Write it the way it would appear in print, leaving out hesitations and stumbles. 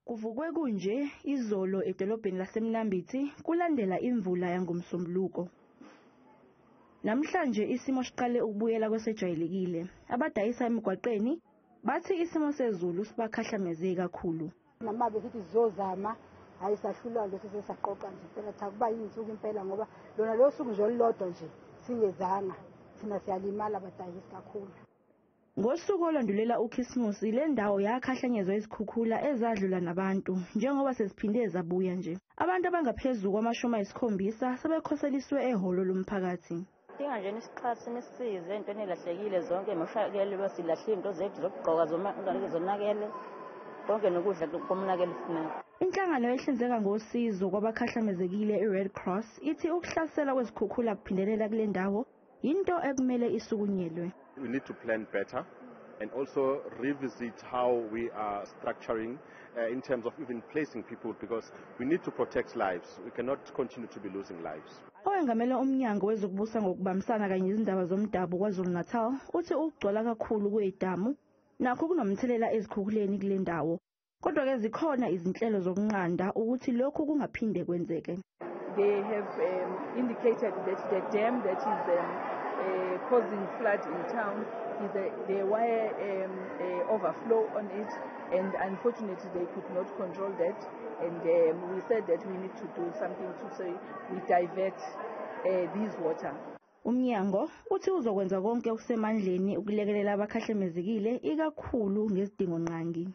Kuvukwe kunje izolo edolobheni laseMnambithi kulandela imvula yangomsombuluko. Namhlanje isimo siqale ukubuyela kwesejwayelekile. Abadayisa emigwaqeni bathi isimo sezulu sibakhahlameze kakhulu. Noma bekithi sizozama ayisahlulwa lesi sesaqoqa nje phela cha kuba yinsuku impela ngoba lona lo suku nje olodwa nje singezanga thina siyalimala abadayisi kakhulu. Ngosuku olwandulela uKhisimusi le ndawo yakhahlanyezwa izikhukhula ezadlula nabantu njengoba seziphinde zabuya nje. Abantu abangaphezu kwamashumi ayisikhombisa sebekhoseliswe ehholo lomphakathi. Dinga nje isikhathi sinisize into enilahlekile zonke emoshakele basilahle into zethu zokugqoka zonakele konke nokudla komunakele kufuneka. Inhlangano ehlinzeka ngosizo kwabakhahlamezekile iRed Cross ithi ukuhlasela kwezikhukhula kuphindelela kule ndawo into ekumele isukunyelwe. We need to plan better and also revisit how we are structuring in terms of even placing people because we need to protect lives. We cannot continue to be losing lives. Owengamela umnyango wezokubusa ngokubambisana kanye nezindaba zomdabu KwaZulu-Natal uthi ukugcwala kakhulu kwedamu nakho kunomthelela ezikhukhuleni kule ndawo. Kodwa ke zikhona izinhlelo zokunqanda ukuthi lokhu kungaphinde kwenzeke. They have indicated that the dam that is causing flood in town is the wire overflow on it, and unfortunately they could not control that, and we said that we need to do something to say we divert this water. Umnyango uthi uzokwenza konke okusemandleni ukulekelela abakhahlamezekile ikakhulu ngezidingo nqangi.